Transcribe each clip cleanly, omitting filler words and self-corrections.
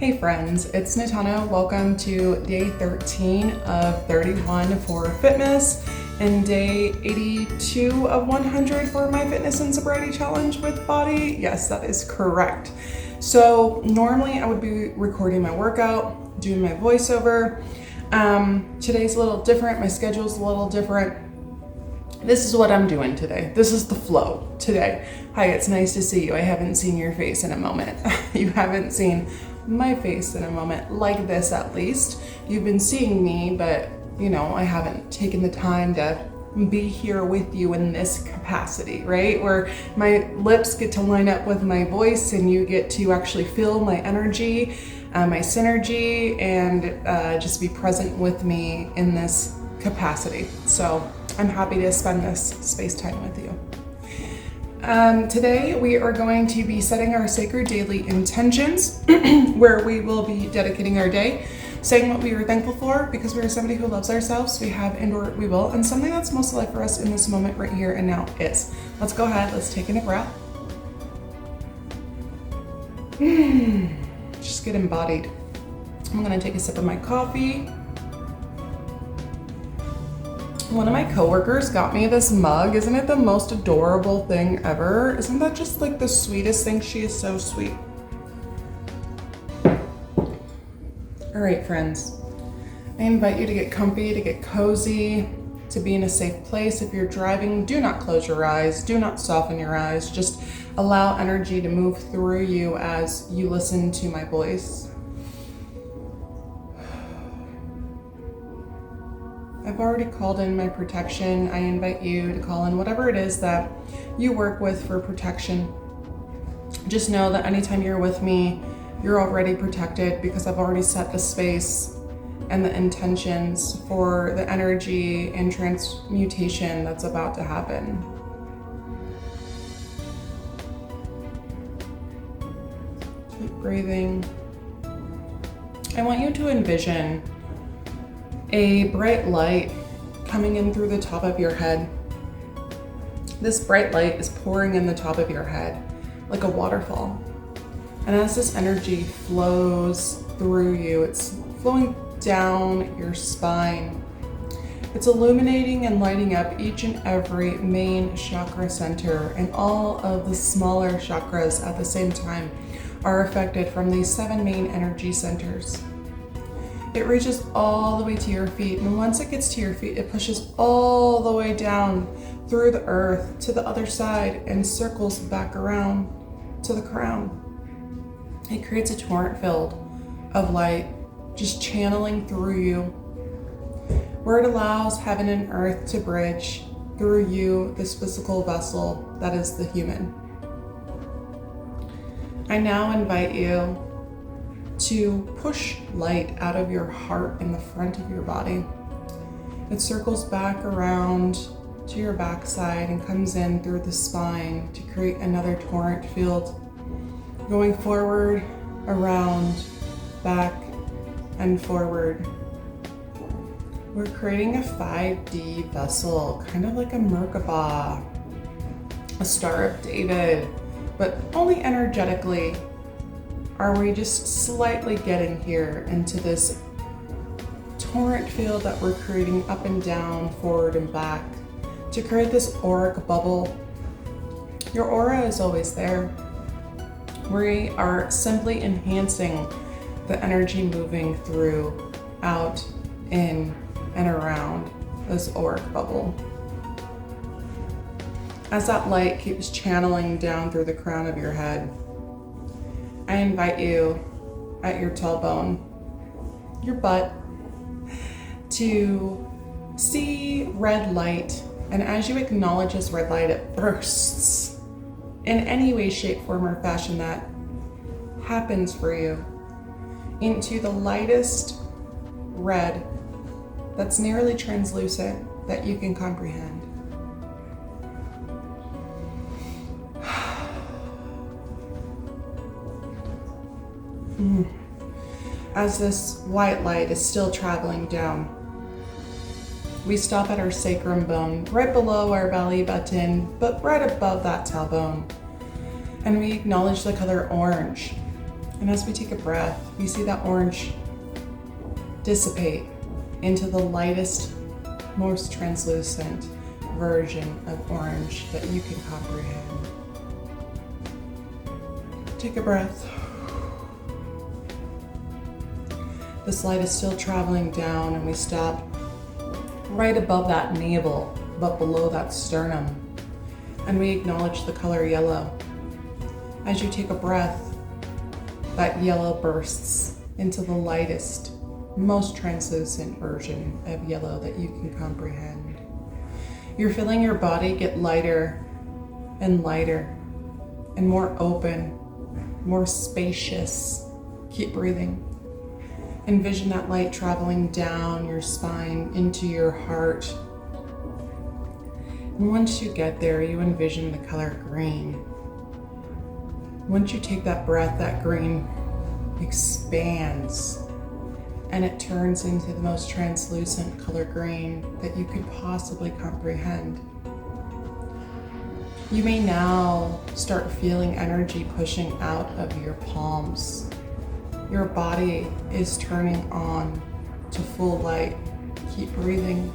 Hey friends, it's Natana. Welcome to day 13 of 31 for Fitmass and day 82 of 100 for my fitness and sobriety challenge with BODi. Yes, that is correct. So normally I would be recording my workout, doing my voiceover. Today's a little different. My schedule's a little different. This is what I'm doing today. This is the flow today. Hi, it's nice to see you. I haven't seen your face in a moment. You haven't seen my face in a moment, like this at least. You've been seeing me, but you know, I haven't taken the time to be here with you in this capacity, right? Where my lips get to line up with my voice and you get to actually feel my energy, my synergy, and just be present with me in this capacity. So I'm happy to spend this space time with you. Today we are going to be setting our sacred daily intentions where we will be dedicating our day, saying what we are thankful for because we are somebody who loves ourselves, we have and or we will, and something that's most alive for us in this moment right here and now is. Let's go ahead, let's take in a breath. Just get embodied. I'm gonna take a sip of my coffee. One of my coworkers got me this mug. Isn't it the most adorable thing ever? Isn't that just like the sweetest thing? She is so sweet. All right, friends. I invite you to get comfy, to get cozy, to be in a safe place. If you're driving, do not close your eyes. Do not soften your eyes. Just allow energy to move through you as you listen to my voice. I've already called in my protection. I invite you to call in whatever it is that you work with for protection. Just know that anytime you're with me, you're already protected because I've already set the space and the intentions for the energy and transmutation that's about to happen. Keep breathing. I want you to envision a bright light coming in through the top of your head. This bright light is pouring in the top of your head like a waterfall. And as this energy flows through you, it's flowing down your spine. It's illuminating and lighting up each and every main chakra center, and all of the smaller chakras at the same time are affected from these 7 main energy centers. It reaches all the way to your feet, and once it gets to your feet, it pushes all the way down through the earth to the other side and circles back around to the crown. It creates a torrent filled of light, just channeling through you, where it allows heaven and earth to bridge through you, this physical vessel that is the human. I now invite you to push light out of your heart in the front of your body. It circles back around to your backside and comes in through the spine to create another torrent field, going forward, around, back, and forward. We're creating a 5D vessel, kind of like a Merkaba, a Star of David, but only energetically are we just slightly getting here into this torrent field that we're creating up and down, forward and back, to create this auric bubble. Your aura is always there. We are simply enhancing the energy moving through, out, in, and around this auric bubble. As that light keeps channeling down through the crown of your head, I invite you at your tailbone, your butt, to see red light. And as you acknowledge this red light, it bursts in any way, shape, form, or fashion that happens for you into the lightest red that's nearly translucent that you can comprehend. As this white light is still traveling down, we stop at our sacrum bone, right below our belly button, but right above that tailbone. And we acknowledge the color orange And as we take a breath, we see that orange dissipate into the lightest, most translucent version of orange that you can comprehend. Take a breath. This light is still traveling down, and we stop right above that navel, but below that sternum. And we acknowledge the color yellow. As you take a breath, that yellow bursts into the lightest, most translucent version of yellow that you can comprehend. You're feeling your body get lighter and lighter and more open, more spacious. Keep breathing. Envision that light traveling down your spine into your heart. And once you get there, you envision the color green. Once you take that breath, that green expands and it turns into the most translucent color green that you could possibly comprehend. You may now start feeling energy pushing out of your palms. Your body is turning on to full light. Keep breathing.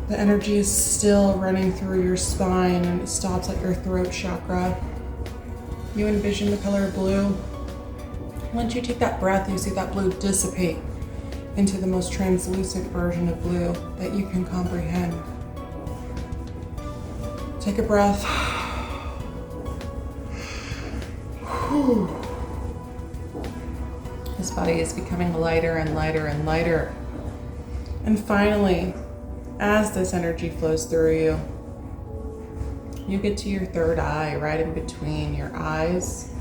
The energy is still running through your spine and it stops at your throat chakra. You envision the color blue. Once you take that breath, you see that blue dissipate into the most translucent version of blue that you can comprehend. Take a breath. This body is becoming lighter and lighter and lighter. And finally, as this energy flows through you, you get to your third eye, right in between your eyes,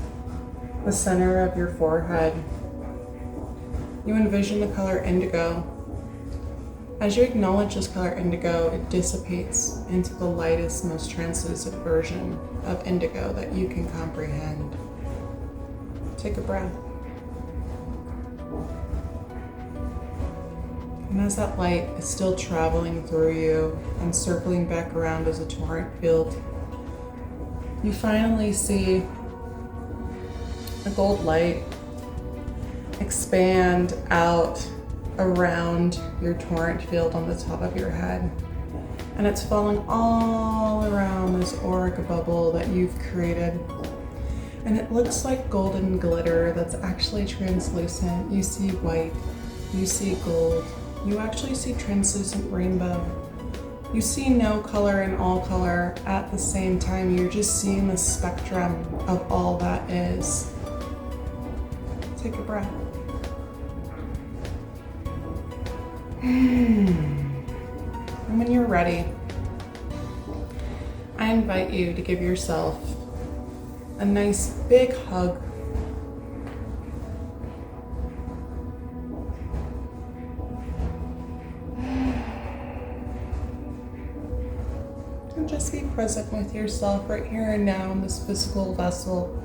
the center of your forehead. You envision the color indigo. As you acknowledge this color indigo, it dissipates into the lightest, most translucent version of indigo that you can comprehend. Take a breath. And as that light is still traveling through you and circling back around as a torrent field, you finally see a gold light expand out around your torrent field on the top of your head. And it's falling all around this auric bubble that you've created. And it looks like golden glitter that's actually translucent. You see white, you see gold, you actually see translucent rainbow. You see no color and all color at the same time. You're just seeing the spectrum of all that is. Take a breath. And when you're ready, I invite you to give yourself a nice big hug. And just be present with yourself right here and now in this physical vessel.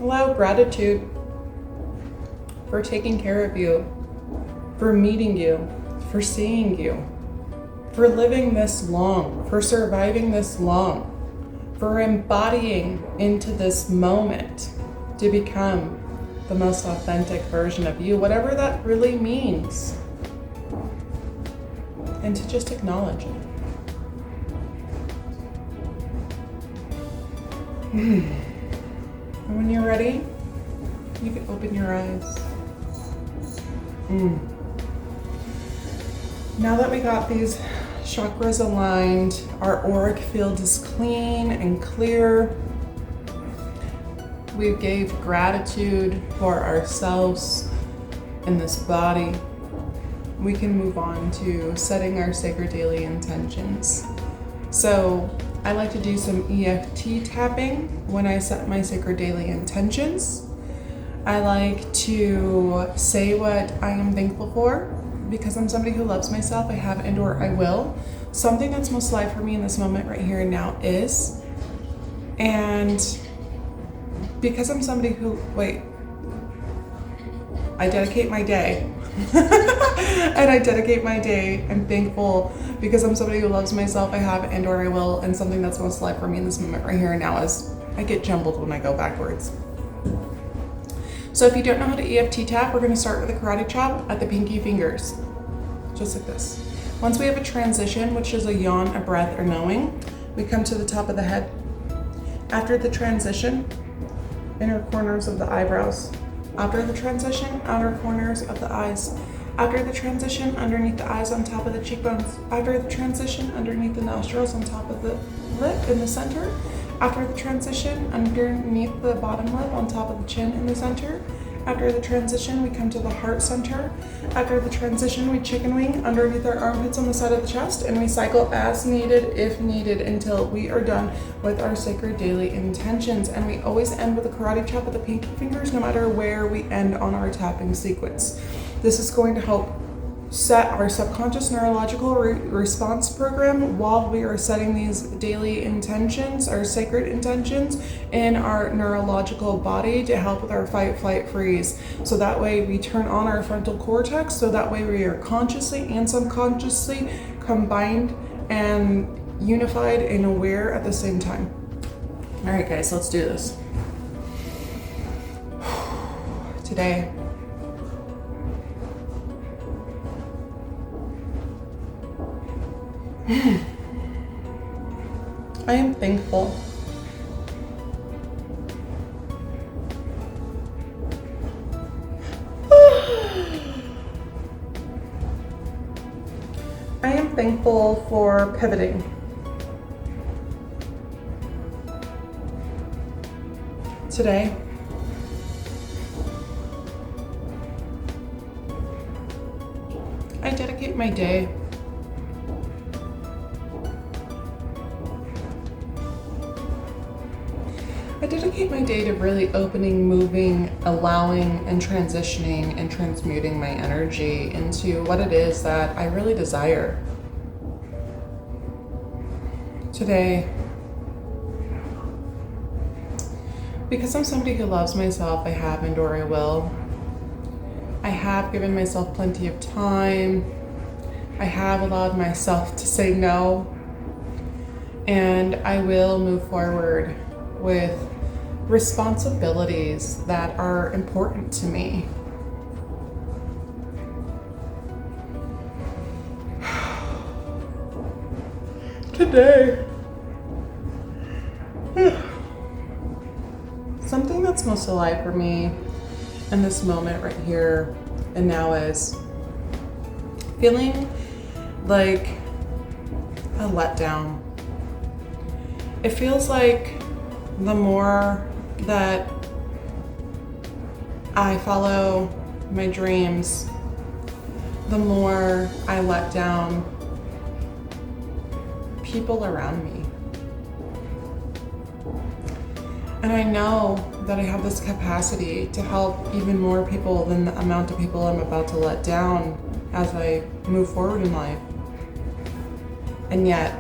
Allow gratitude for taking care of you, for meeting you, for seeing you, for living this long, for surviving this long, for embodying into this moment to become the most authentic version of you, whatever that really means. And to just acknowledge it. And when you're ready, you can open your eyes. Now that we got these chakras aligned, our auric field is clean and clear. We gave gratitude for ourselves in this body. We can move on to setting our sacred daily intentions. So I like to do some EFT tapping when I set my sacred daily intentions. I like to say what I am thankful for because I'm somebody who loves myself. I have and/or I will. Something that's most alive for me in this moment right here and now is. And because I'm somebody who, I dedicate my day And I dedicate my day. I'm thankful because I'm somebody who loves myself. I have and/or I will, and something that's most alive for me in this moment right here and now is I get jumbled when I go backwards. So if you don't know how to EFT tap, we're going to start with a karate chop at the pinky fingers, just like this. Once we have a transition, which is a yawn, a breath, or knowing, we come to the top of the head. After the transition, inner corners of the eyebrows. After the transition, outer corners of the eyes. After the transition, underneath the eyes on top of the cheekbones. After the transition, underneath the nostrils on top of the lip in the center. After the transition, underneath the bottom lip on top of the chin in the center. After the transition, we come to the heart center. After the transition, we chicken wing underneath our armpits on the side of the chest, and we cycle as needed, if needed, until we are done with our sacred daily intentions. And we always end with a karate chop at the pinky fingers, no matter where we end on our tapping sequence. This is going to help set our subconscious neurological response program while we are setting these daily intentions, our sacred intentions in our neurological body to help with our fight, flight, freeze. So that way we turn on our frontal cortex, so that way we are consciously and subconsciously combined and unified and aware at the same time. All right, guys, let's do this. Today, I am thankful. I am thankful for pivoting. Today, I dedicate my day to really opening, moving, allowing, and transitioning and transmuting my energy into what it is that I really desire. Today, because I'm somebody who loves myself, I have and/or I will. I have given myself plenty of time. I have allowed myself to say no. And I will move forward with responsibilities that are important to me. Today, something that's most alive for me in this moment right here and now is feeling like a letdown. It feels like the more that I follow my dreams, the more I let down people around me. And I know that I have this capacity to help even more people than the amount of people I'm about to let down as I move forward in life. And yet,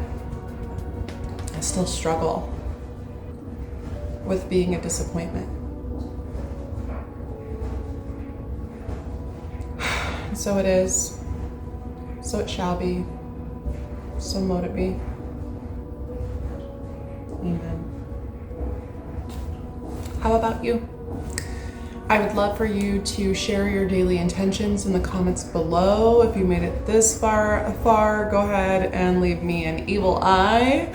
I still struggle with being a disappointment. So it is, so it shall be, so mote it be. Amen. How about you? I would love for you to share your daily intentions in the comments below. If you made it this far, go ahead and leave me an evil eye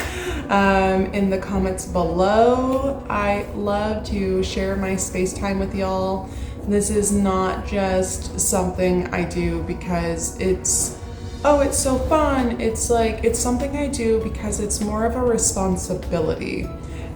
in the comments below. I love to share my space time with y'all. This is not just something I do because it's so fun. It's something I do because it's more of a responsibility.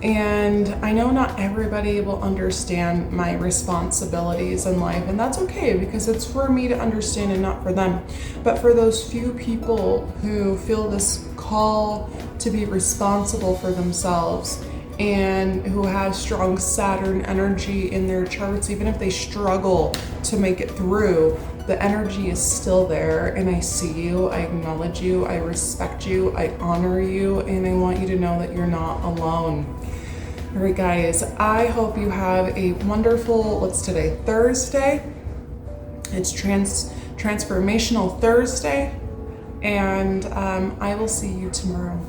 And I know not everybody will understand my responsibilities in life, and that's okay because it's for me to understand and not for them. But for those few people who feel this call to be responsible for themselves and who have strong Saturn energy in their charts, even if they struggle to make it through, the energy is still there, and I see you, I acknowledge you, I respect you, I honor you, and I want you to know that you're not alone. All right, guys, I hope you have a wonderful, what's today, Thursday? It's transformational Thursday, and I will see you tomorrow.